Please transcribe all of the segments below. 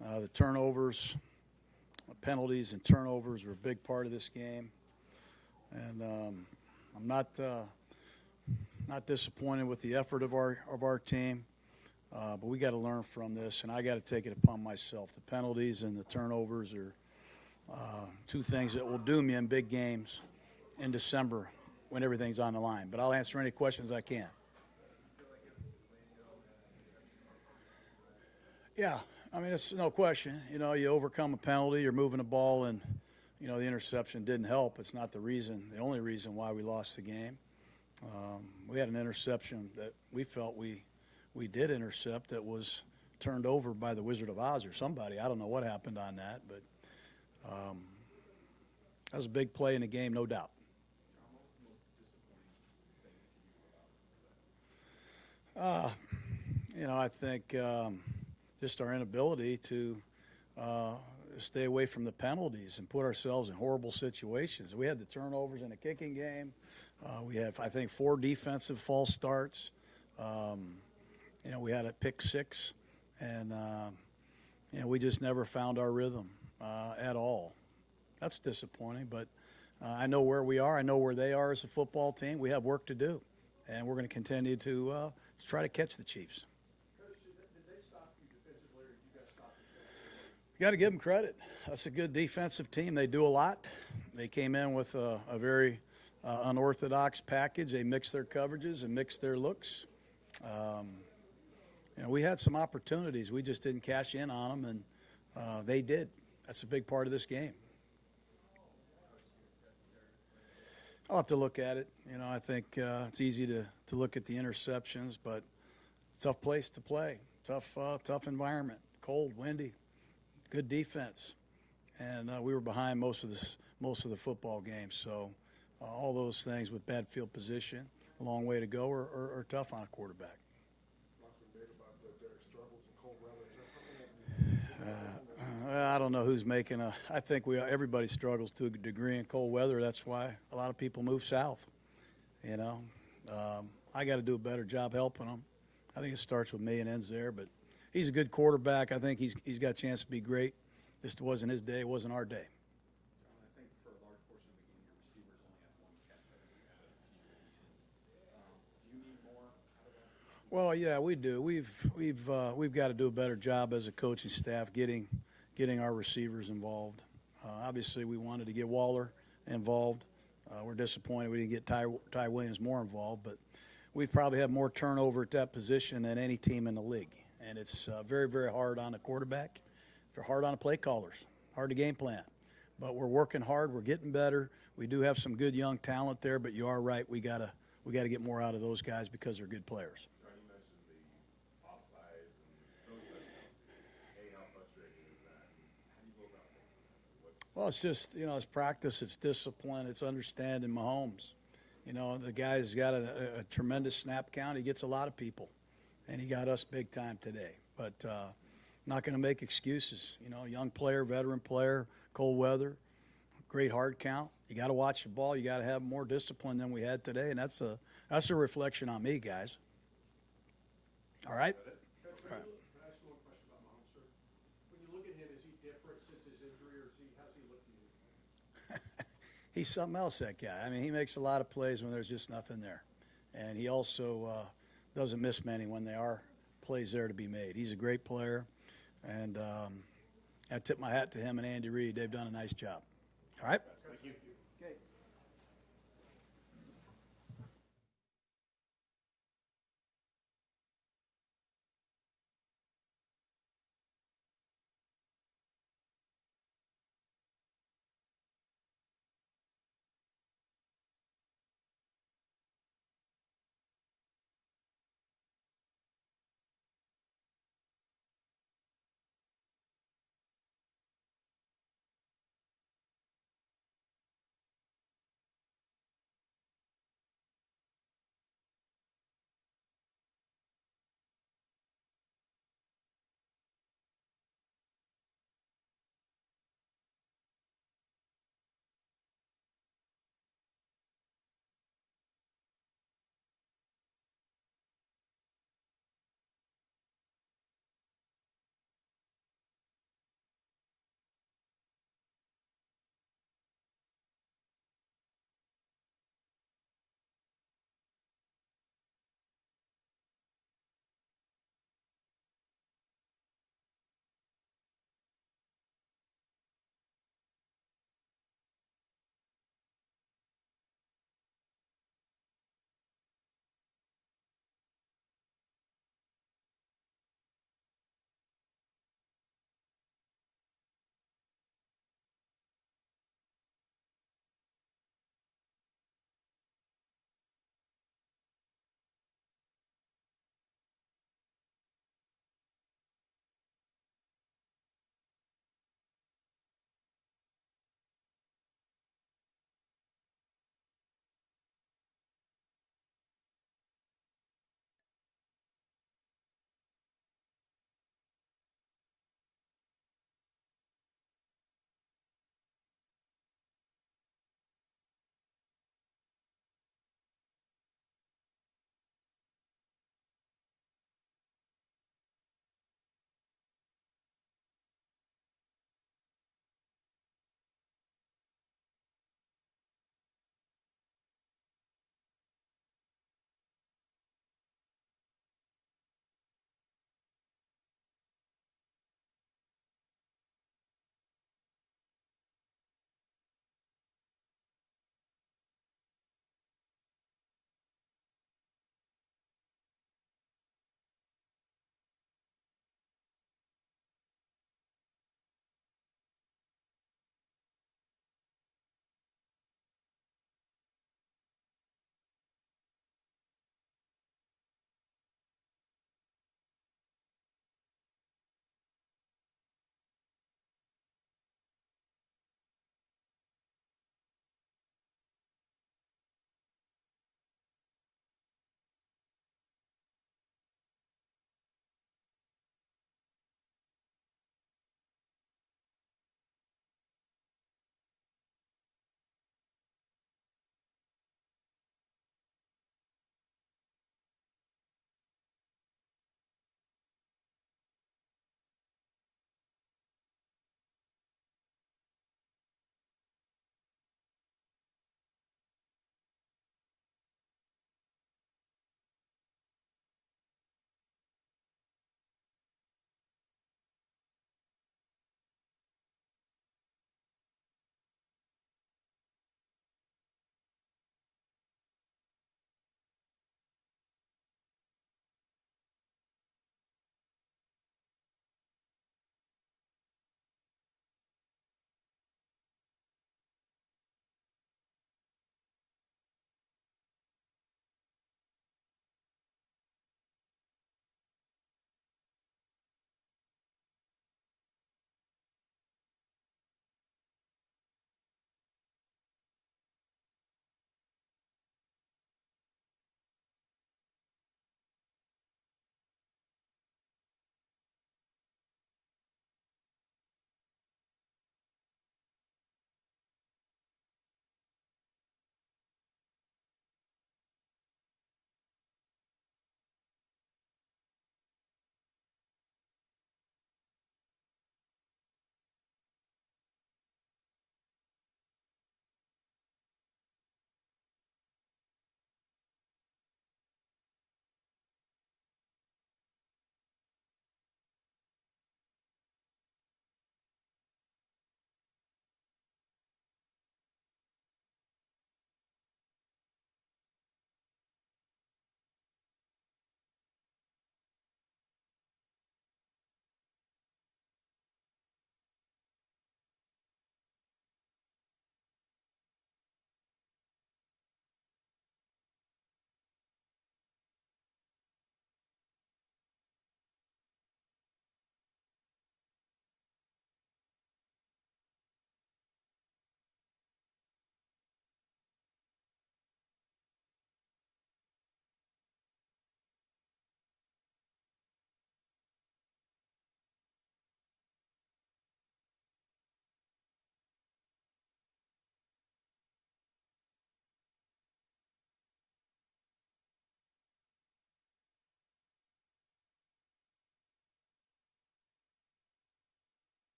The turnovers, penalties and turnovers were a big part of this game. And I'm not disappointed with the effort of our team, but we got to learn from this, and I got to take it upon myself. The penalties and the turnovers are two things that will doom you in big games in December when everything's on the line. But I'll answer any questions I can. Yeah, I mean, it's no question. You know, you overcome a penalty, you're moving the ball, and, you know, the interception didn't help. It's not the only reason why we lost the game. We had an interception that we felt we did intercept that was turned over by the Wizard of Oz or somebody. I don't know what happened on that, but that was a big play in the game, no doubt. You know, I think just our inability to stay away from the penalties and put ourselves in horrible situations. We had the turnovers in the kicking game. We have, I think, 4 defensive false starts. You know, we had a pick 6, and you know, we just never found our rhythm at all. That's disappointing, but I know where we are. I know where they are as a football team. We have work to do, and we're going to continue to try to catch the Chiefs. Coach, did they stop you defensively, or did you guys stop them? You got to give them credit. That's a good defensive team. They do a lot. They came in with a very unorthodox package. They mixed their coverages and mixed their looks. You know, we had some opportunities. We just didn't cash in on them, and they did. That's a big part of this game. I'll have to look at it. You know, I think it's easy to look at the interceptions, but it's a tough place to play. Tough environment. Cold, windy, good defense, and we were behind most of the football game. So all those things with bad field position, a long way to go, are tough on a quarterback. I don't know who's making I think everybody struggles to a degree in cold weather. That's why a lot of people move south. You know, I got to do a better job helping them. I think it starts with me and ends there. But he's a good quarterback. I think he's got a chance to be great. This wasn't his day. It wasn't our day. John, I think for a large portion of the game, your receivers only had 1 catch. Do you need more out of that? Well, yeah, we do. We've got to do a better job as a coaching staff getting our receivers involved. Obviously, we wanted to get Waller involved. We're disappointed we didn't get Ty Williams more involved, but we've probably had more turnover at that position than any team in the league. And it's very, very hard on the quarterback. They're hard on the play callers, hard to game plan. But we're working hard. We're getting better. We do have some good young talent there, but you are right. We gotta get more out of those guys because they're good players. Well, it's just, you know, it's practice, it's discipline, it's understanding Mahomes. You know, the guy's got a tremendous snap count. He gets a lot of people, and he got us big time today. But not going to make excuses. You know, young player, veteran player, cold weather, great hard count. You got to watch the ball. You got to have more discipline than we had today, and that's a reflection on me, guys. All right? All right. He's something else, that guy. I mean, he makes a lot of plays when there's just nothing there. And he also doesn't miss many when there are plays there to be made. He's a great player. And I tip my hat to him and Andy Reid. They've done a nice job. All right? Thank you.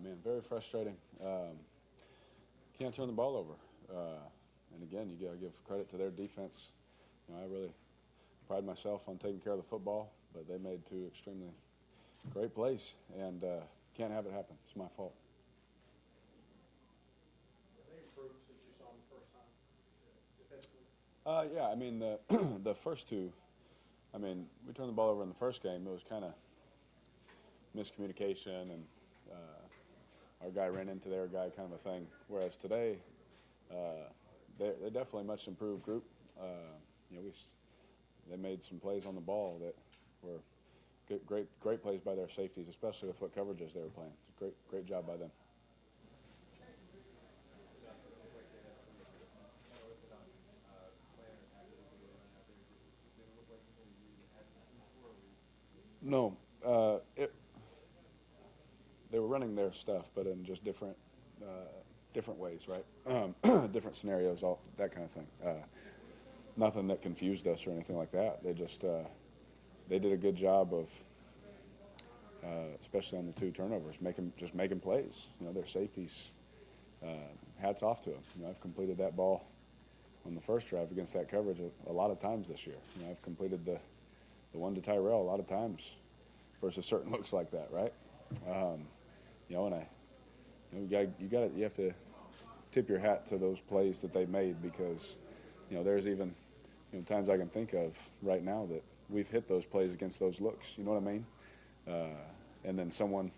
man, very frustrating. Can't turn the ball over. And again, you got to give credit to their defense. I really pride myself on taking care of the football, but they made two extremely great plays, and can't have it happen. It's my fault. Are they improved since you saw them the first time defensively? Yeah, I mean, the first two, I mean, we turned the ball over in the first game. It was kind of miscommunication, and our guy ran into their guy kind of a thing. Whereas today, they're definitely a much improved group. They made some plays on the ball that were great plays by their safeties, especially with what coverages they were playing. It's a great job by them. No, they were running their stuff, but in just different ways, right? Different scenarios, all that kind of thing. Nothing that confused us or anything like that. They just they did a good job of, especially on the two turnovers, making plays. Their safeties. Hats off to them. I've completed that ball on the first drive against that coverage a lot of times this year. I've completed the one to Tyrell a lot of times versus certain looks like that, right? And you have to tip your hat to those plays that they made, because there's even times I can think of right now that we've hit those plays against those looks. You know what I mean? And then someone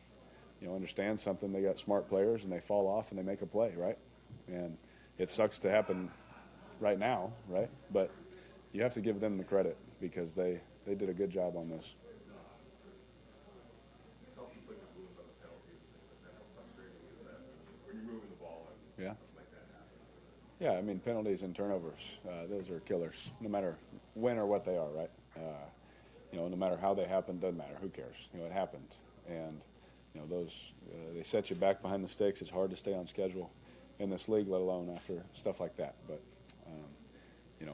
understands something. They got smart players and they fall off and they make a play, right? And it sucks to happen right now, right? But you have to give them the credit, because they did a good job on this. Self-inflicted wounds on the penalties, how frustrating is that when you're moving the ball and Yeah. something like that happens? Yeah, I mean, penalties and turnovers, those are killers, no matter when or what they are, right? No matter how they happen, doesn't matter. Who cares? It happened. And, those, they set you back behind the sticks. It's hard to stay on schedule in this league, let alone after stuff like that. But,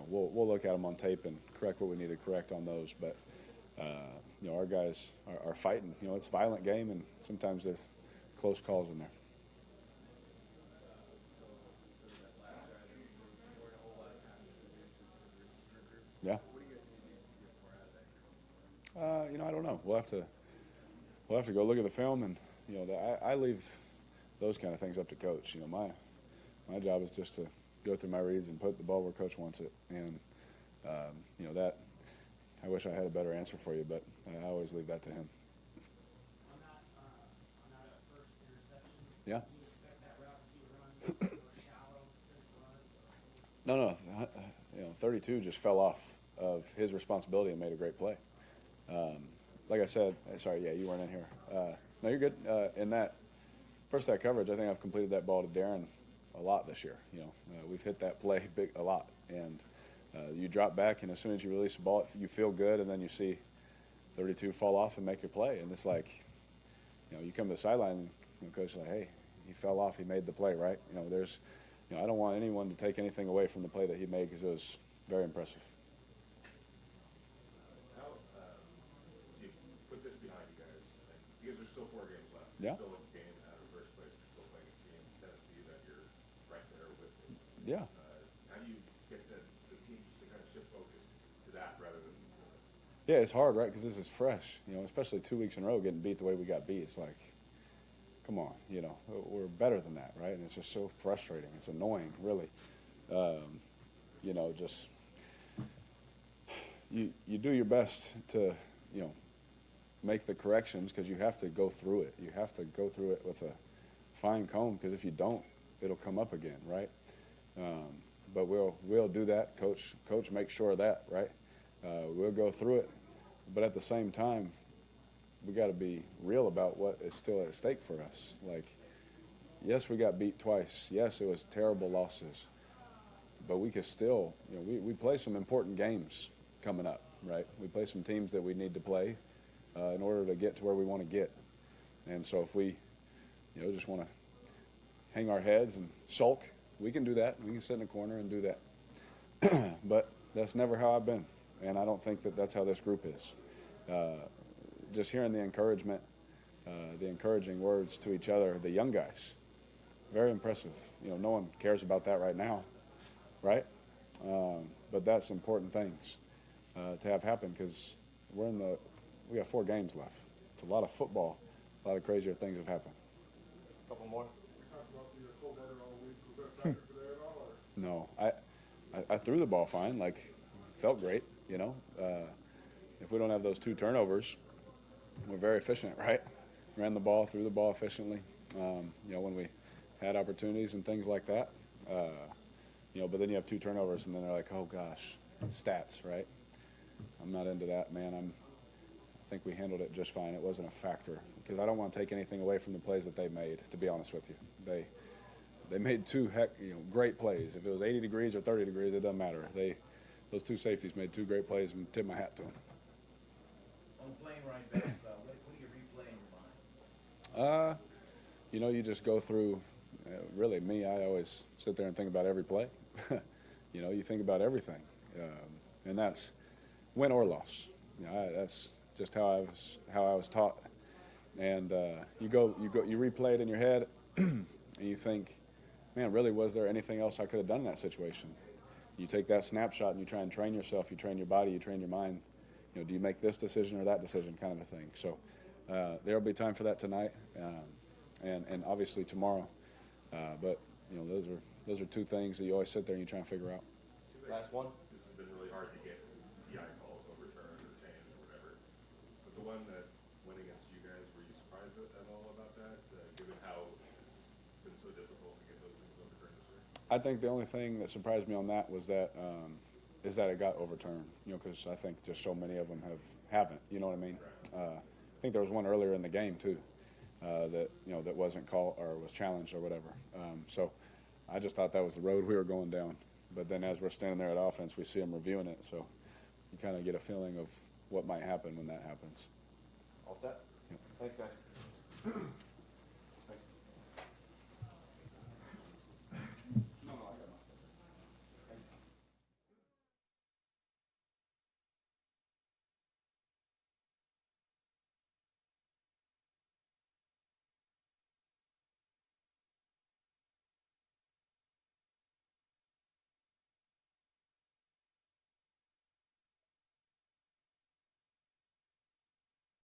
we'll look at them on tape and correct what we need to correct on those. But, our guys are fighting. It's a violent game, and sometimes there's close calls in there. Yeah. I don't know. We'll have to go look at the film, and I leave those kind of things up to Coach. My job is just to go through my reads and put the ball where Coach wants it, and that I wish I had a better answer for you, but I always leave that to him. On that first interception, Yeah. do you expect that route to be run or shallow? No. 32 just fell off of his responsibility and made a great play. Like I said, sorry, yeah, you weren't in here. No, you're good. In that coverage, I think I've completed that ball to Darren a lot this year. We've hit that play a lot, and you drop back, and as soon as you release the ball, you feel good, and then you see 32 fall off and make your play, and it's like, you come to the sideline, and Coach is like, hey, he fell off, he made the play, right? I don't want anyone to take anything away from the play that he made, because it was very impressive. How do you put this behind you guys? Because there's still 4 games left. Yeah. Still a game out of first place. You're still playing a team, Tennessee, that you're right there with. Yeah. How do you get the team just to kind of shift focus to that rather than Yeah, it's hard, right? Because this is fresh, especially 2 weeks in a row getting beat the way we got beat. It's like, come on, we're better than that, right? And it's just so frustrating. It's annoying, really. Just you do your best to, make the corrections, because you have to go through it. You have to go through it with a fine comb, because if you don't, it'll come up again, right? But we'll do that. Coach makes sure of that, right? We'll go through it, but at the same time, we got to be real about what is still at stake for us. Like, yes, we got beat twice. Yes, it was terrible losses, but we could still, we play some important games coming up, right? We play some teams that we need to play in order to get to where we want to get. And so if we, just want to hang our heads and sulk, we can do that. We can sit in a corner and do that. But that's never how I've been, and I don't think that that's how this group is. Just hearing the encouragement the encouraging words to each other, the young guys. Very impressive. You know, no one cares about that right now, right? But that's important things to have happen because we have 4 games left. It's a lot of football. A lot of crazier things have happened. Couple more. We talked about the cold weather all week. Was that a factor for that at all? Or? No, I threw the ball fine. Like, felt great. You know, if we don't have those 2 turnovers, we're very efficient, right? Ran the ball, threw the ball efficiently. You know, when we had opportunities and things like that. You know, but then you have 2 turnovers, and then they're like, oh gosh, stats, right? I'm not into that, man. I think we handled it just fine. It wasn't a factor because I don't want to take anything away from the plays that they made. To be honest with you, they made 2 great plays. If it was 80 degrees or 30 degrees, it doesn't matter. Those 2 safeties made 2 great plays, and tip my hat to them. On the plane ride back, what do you replay in your mind? You know, you just go through. Really, me, I always sit there and think about every play. You know, you think about everything, and that's win or loss. You know, that's just how I was taught. And you replay it in your head, and you think, man, really, was there anything else I could have done in that situation? You take that snapshot and you try and train yourself. You train your body. You train your mind. You know, do you make this decision or that decision, kind of a thing. So there will be time for that tonight, and obviously tomorrow. But you know, those are 2 things that you always sit there and you try and figure out. Last one. This has been really hard to get PI calls overturned or changed or whatever. But the one that went against you guys, were you surprised at all about that, given how it's been so difficult to get those things overturned this year? I think the only thing that surprised me on that was that it got overturned. You know, because I think just so many of them haven't. You know what I mean? I think there was one earlier in the game too. That wasn't called or was challenged or whatever. So I just thought that was the road we were going down. But then as we're standing there at offense, we see them reviewing it. So you kind of get a feeling of what might happen when that happens. All set? Yep. Thanks, guys.